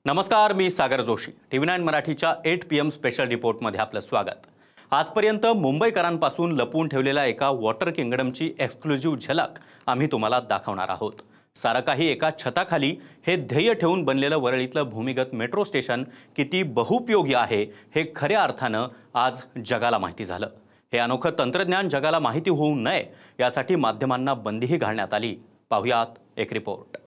नमस्कार, मी सागर जोशी। TV9 मराठीच्या 8 PM special रिपोर्टमध्ये आपलं स्वागत। आजपर्यंत मुंबईकरांपासून लपवून ठेवलेल्या एका वॉटर किंगडमची एक्सक्लुझिव्ह झलक आम्ही तुम्हाला दाखवणार आहोत। सारं काही एका छताखाली हे ध्येय ठेवून बनलेलं वरळीतलं भूमिगत मेट्रो स्टेशन किती बहुपयोगी आहे हे खऱ्या अर्थानं आज जगाला माहिती झालं। हे अनोखं तंत्रज्ञान जगाला माहिती होऊ नये यासाठी माध्यमांना बंदीही घालण्यात आली। पाहुयात एक रिपोर्ट।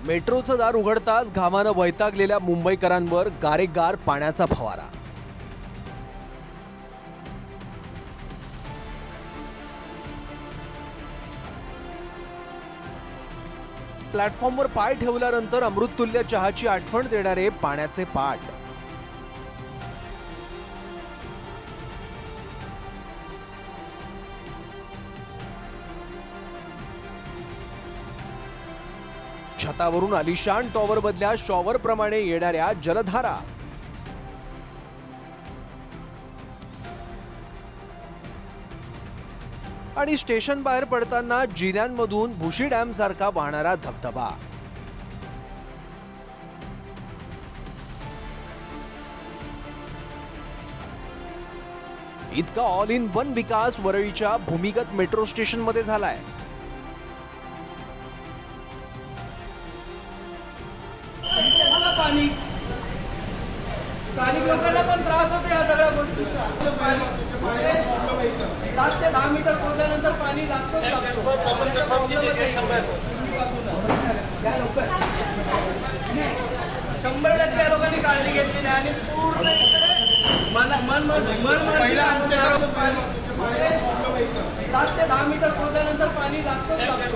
मेट्रोचं दार उघडताच घामानं वैतागलेल्या मुंबईकरांवर गारेगार पाण्याचा फवारा। प्लॅटफॉर्मवर पाय ठेवल्यानंतर अमृततुल्य चहाची आठवण देणारे पाण्याचे पाट। छतावरून आलिशान टॉवर मधल्या शॉवर प्रमाणे येणाऱ्या जलधारा। आणि स्टेशन बाहेर पडताना जिन्यांमधून भुशी डॅम सारखा वाहणारा धबधबा। इतका ऑल इन वन विकास वरळीच्या भूमिगत मेट्रो स्टेशन मध्ये झालाय। स्थानिक लोकांना पण त्रास होतो या सगळ्या गोष्टीचा। 7 ते 10 मीटर खोदल्यानंतर पाणी लागतो। 100% या लोकांनी काळजी घेतलेली आणि पूर्ण मन 7 ते 10 मीटर खोदल्यानंतर पाणी लागतो।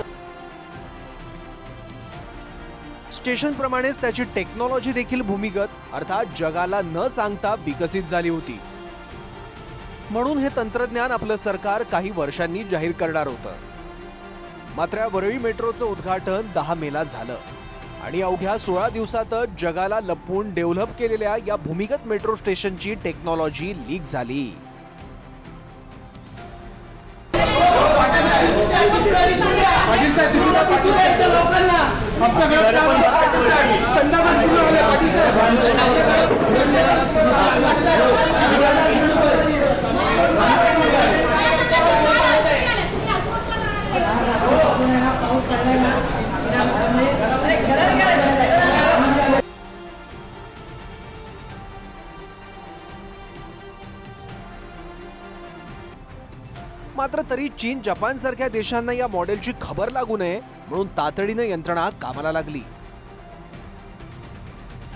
स्टेशन प्रमाणेच त्याची टेक्नॉलॉजी देखील भूमिगत अर्थात जगाला न सांगता विकसित झाली होती। म्हणून हे तंत्रज्ञान आपलं सरकार काही वर्षांनी जाहीर करणार होतं। मात्र वरळी मेट्रोचं उद्घाटन 10 मेला झालं आणि अवघ्या 16 दिवसातच जगाला लपवून डेव्हलप केलेल्या या भूमिगत मेट्रो स्टेशनची टेक्नॉलॉजी लीक झाली। मात्र तरी चीन जपान सारख्या देशांना या मॉडेलची खबर लागू नये म्हणून तातडीने यंत्रणा कामाला लागली।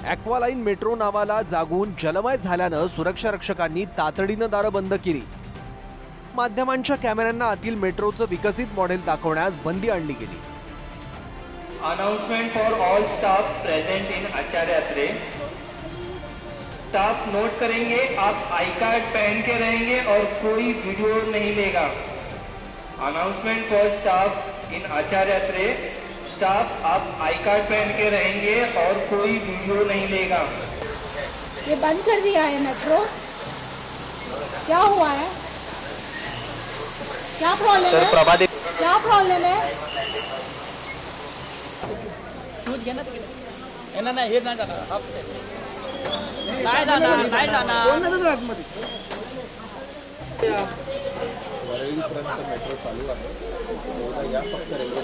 ॲक्वालाइन मेट्रो नावाला जागून जलमय झाल्यानं सुरक्षा रक्षकांनी तातडीने दारं बंद केली। माध्यमांच्या कॅमेऱ्यांना आतील मेट्रोचं विकसित मॉडेल दाखवण्यास बंदी आणली गेली। Announcement for all staff present in Acharya Atre. Staff note करेंगे, आप आई कार्ड पहन के रहेंगे और कोई वीडियो नहीं लेगा। Announcement for staff in Acharya Atre. Staff आप आई कार्ड पहन के रहेंगे और कोई वीडियो नहीं लेगा। ये बंद कर दिया है मेट्रो, क्या हुआ है? क्या प्रॉब्लम है? क्या प्रॉब्लम है? शूट घे ना, नाही हे नाही जाणार, नाही जाणार। कोण नाही आतमध्ये? वरळीपर्यंत मेट्रो चालू आहे। या फक्त रेल्वे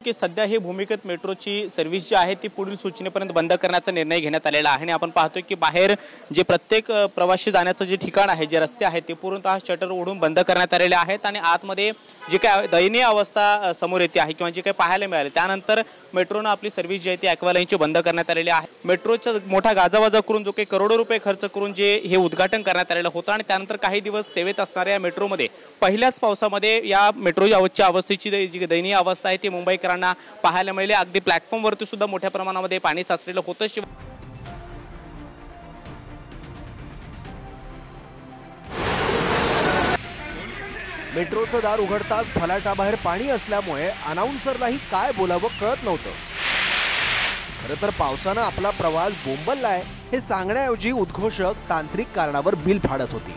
की सध्या ही भूमिगत मेट्रोची सर्व्हिस जी आहे ती पुढील सूचनेपर्यंत बंद करण्याचा निर्णय घेण्यात आलेला आहे। आणि आपण पाहतोय की बाहेर जे प्रत्येक प्रवासी जाण्याचं जे ठिकाण आहे, जे रस्ते आहेत ते पूर्णतः शटर उघडून बंद करण्यात आलेले आहेत। आणि आतमध्ये जी काय दयनीय अवस्था समोर येते आहे किंवा जे काही पाहायला मिळाले त्यानंतर मेट्रोनं आपली सर्व्हिस जी आहे ती ॲक्वालाइनची बंद करण्यात आलेली आहे। मेट्रोचा मोठा गाजावाजा करून जो काही करोडो रुपये खर्च करून जे हे उद्घाटन करण्यात आलेलं होतं आणि त्यानंतर काही दिवस सेवेत असणाऱ्या मेट्रोमध्ये पहिल्याच पावसामध्ये या मेट्रोच्या अवस्थेची जी दयनीय अवस्था आहे ती मुंबईकरांना पाहायला मिळाली। अगदी प्लॅटफॉर्मवरती सुद्धा मोठ्या प्रमाणामध्ये पाणी साचलेलं होतं। मेट्रोचं दार उघडताच फलाटाबाहेर पाणी असल्यामुळे अनाउन्सरलाही काय बोलावं कळत नव्हतं। खरं तर पावसानं आपला प्रवास बोंबललाय। हे सांगण्याऐवजी उद्घोषक तांत्रिक कारणावर बिल फाडत होती।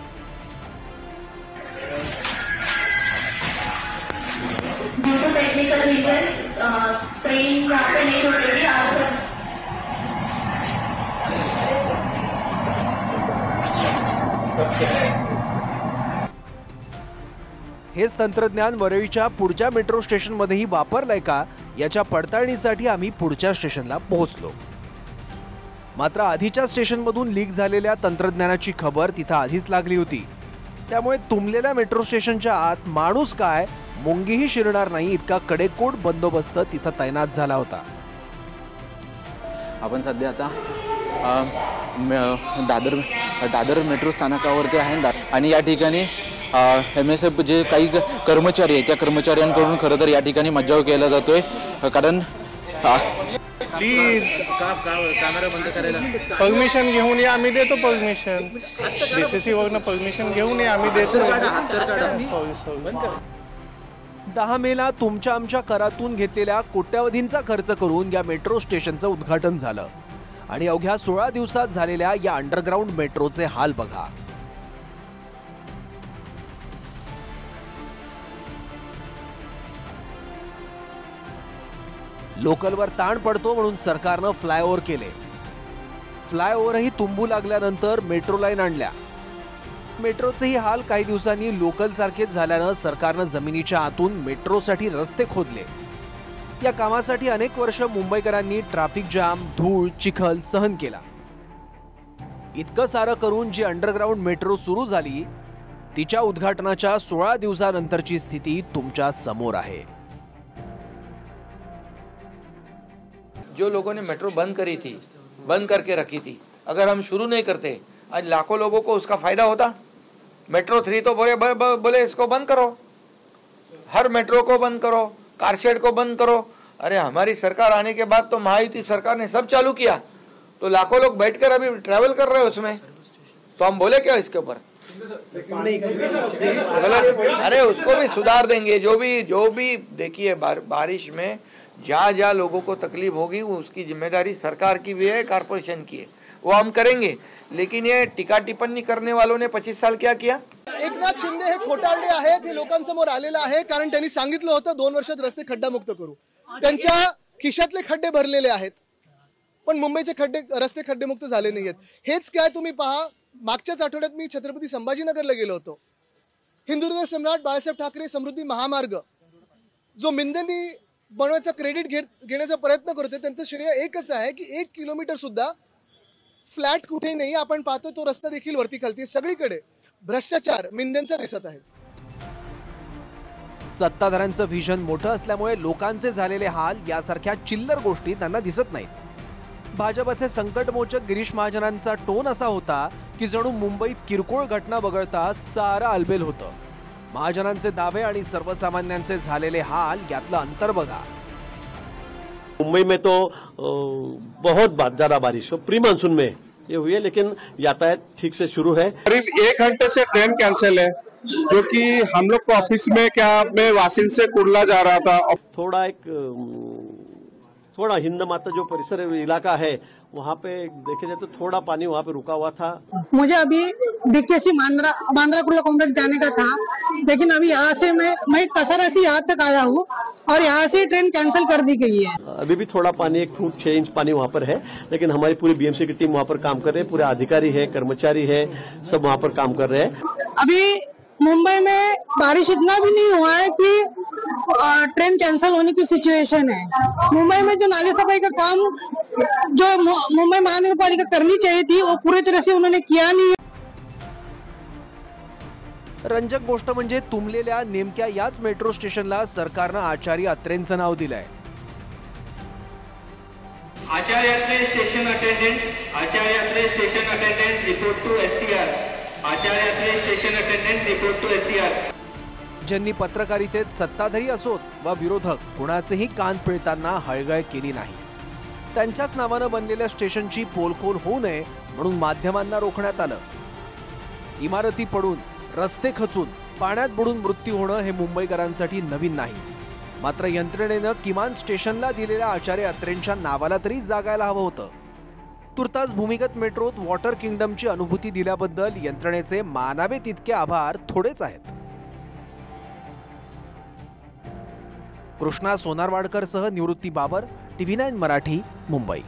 हेच तंत्रज्ञान वरळीच्या पुढच्या मेट्रो स्टेशनमध्येही वापरलंय का याच्या पडताळणीसाठी आम्ही पुढच्या स्टेशनला पोहोचलो। मात्र आधीच्या स्टेशनमधून लीक झालेल्या तंत्रज्ञानाची खबर तिथं आधीच लागली होती। त्यामुळे तुंबलेल्या मेट्रो स्टेशनच्या आत माणूस काय मुंगीही शिरणार नाही इतका कडेकोट बंदोबस्त तिथं तैनात झाला होता। आपण सध्या आता दादर मेट्रो स्थानकावरती आहे आणि या ठिकाणी MSF जे काही कर्मचारी आहेत त्या कर्मचाऱ्यांकडून खरं तर या ठिकाणी मज्जाव केला जातोय। कारण प्लीज कॅमेरा बंद करायला परमिशन घेऊन या, आम्ही देतो परमिशन। DCC वरनं परमिशन घेऊन या, आम्ही देतो। सॉरी 10 मेला तुमच्या आमच्या करातून घेतलेल्या कोट्यावधींचा खर्च करून या मेट्रो स्टेशनचं उद्घाटन झालं आणि अवघ्या 16 दिवसात झालेल्या या अंडरग्राऊंड मेट्रोचे हाल बघा। लोकलवर ताण पडतो म्हणून सरकारनं फ्लायओव्हर केले। फ्लायओव्हरही तुंबू लागल्यानंतर मेट्रो लाईन आणल्या। मेट्रोचेही हाल काही दिवसांनी लोकल सारखेच झाल्यानं सरकारनं जमिनीच्या आतून मेट्रोसाठी रस्ते खोदले। या कामासाठी अनेक वर्ष मुंबईकरांनी ट्रॅफिक जाम, धूळ, चिखल सहन केला। इतकं सारं करून जी अंडरग्राऊंड मेट्रो सुरू झाली तिच्या उद्घाटनाच्या 16 दिवसानंतरची स्थिती तुमच्या समोर आहे। जो लोगों ने मेट्रो बंद करी थी, बंद करके रखी थी, अगर हम शुरू नहीं करते आज लाखों लोगों को उसका फायदा होता। मेट्रो 3 तो बोले इसको बंद करो, हर मेट्रो को बंद करो, कारशेड को बंद करो। अरे हमारी सरकार आने के बाद तो महायुति सरकार ने सब चालू किया, तो लाखों लोग बैठकर अभी ट्रैवल कर रहे हैं उसमें, तो हम बोले क्या इसके ऊपर? अरे उसको भी सुधार देंगे। जो भी देखिए बारिश में जहाँ लोगों को तकलीफ होगी उसकी जिम्मेदारी सरकार की भी है, कारपोरेशन की है, वो हम करेंगे। लेकिन ये टीका टिप्पणी करने वालों ने 25 साल क्या किया? एकनाथ शिंदे हे खोटारडे आहेत, हे लोकांसमोर आलेलं आहे कारण त्यांनी सांगितलं होतं 2 वर्षात रस्ते खड्डामुक्त करू। त्यांच्या खिशातले खड्डे भरलेले आहेत पण मुंबईचे रस्ते खड्डेमुक्त झाले नाहीयेत। हेच काय तुम्ही पहा, मागच्याच आठवड्यात मी छत्रपती संभाजीनगरला गेलो होतो। हिंदुर्ग सम्राट बाळासाहेब ठाकरे समृद्धी महामार्ग जो मिंदेंनी बनवायचा क्रेडिट घेण्याचा प्रयत्न करतोय, त्यांचं श्रेय एकच आहे की 1 किलोमीटर सुद्धा फ्लॅट कुठेही नाही। आपण पाहतो तो रस्ता देखील वरती खालती सगळीकडे भ्रष्टाचार मिंदेंचा दिसत आहे। सत्ताधाऱ्यांचं व्हिजन मोठं असल्यामुळे लोकांचे झालेले हाल यासारख्या चिल्लर गोष्टी त्यांना दिसत नाहीत। भाजपचे संकटमोचक गिरीश महाजनांचा टोन असा होता की जणू मुंबईत किरकोळ घटना वगळता सारं आलबेल होतं। महाजनांचे दावे आणि सर्वसामान्यांचे झालेले हाल यातलं अंतर बघा। मुंबई में तो बहुत ज्यादा बारिश हो, प्री मानसून में ये हुई है, लेकिन यातायात ठीक से शुरू है। करीब 1 घंटे से ट्रेन कैंसिल है, जो कि हम लोग को ऑफिस में मैं वासिल से कुर्ला जा रहा था। थोड़ा हिंद माता जो परिसर इलाका है वहाँ पे देखे जाए तो थोड़ा पानी वहाँ पे रुका हुआ था। मुझे अभी बीकेसी बांद्रा कुर्ला कॉम्प्लेक्स जाने का था, लेकिन अभी यहाँ से मैं कसारा से यहाँ तक आया हूँ और यहाँ से ट्रेन कैंसिल कर दी गई है। अभी भी थोड़ा पानी, 1 फुट 6 इंच पानी वहाँ पर है, लेकिन हमारी पूरी BMC की टीम वहाँ पर काम कर रही है, पूरे अधिकारी है, कर्मचारी है, सब वहाँ पर काम कर रहे हैं। अभी मुंबई में बारिश इतना भी नहीं हुआ है कि ट्रेन कैंसिल होने की सिचुएशन है। मुंबई में जो नाले सफाई का काम जो मुंबई महानगरपालिका करनी चाहिए थी वो पूरी तरह से उन्होंने किया नहीं है। रंजक गोष्ट म्हणजे तुंबलेल्या नेमक्या याच मेट्रो स्टेशनला सरकारनं आचार्य अत्रेंचं नाव दिलंय। Acharya Atre station attendant, Acharya Atre station attendant report to SCR, Acharya Atre station attendant report to SCR। ज्यांनी पत्रकारितेत सत्ताधारी असोत वा विरोधक कोणाचेही कान पिळताना हळगळ केली नाही, त्यांच्याच नावानं बनलेल्या स्टेशनची पोलखोल होऊ नये म्हणून माध्यमांना रोखण्यात आलं। इमारती पडून, रस्ते खचून, पाण्यात बुडून मृत्यू होणं हे मुंबईकरांसाठी नवीन नाही। मात्र यंत्रणेनं किमान स्टेशनला दिलेल्या आचार्य अत्रेंच्या नावाला तरी जागायला हवं होतं। तुर्तास भूमिगत मेट्रोत वॉटर किंगडमची अनुभूती दिल्याबद्दल यंत्रणेचे मानावे तितके आभार थोडेच आहेत. कृष्णा सोनारवाडकरसह निवृत्ती बाबर, TV9 मराठी, मुंबई.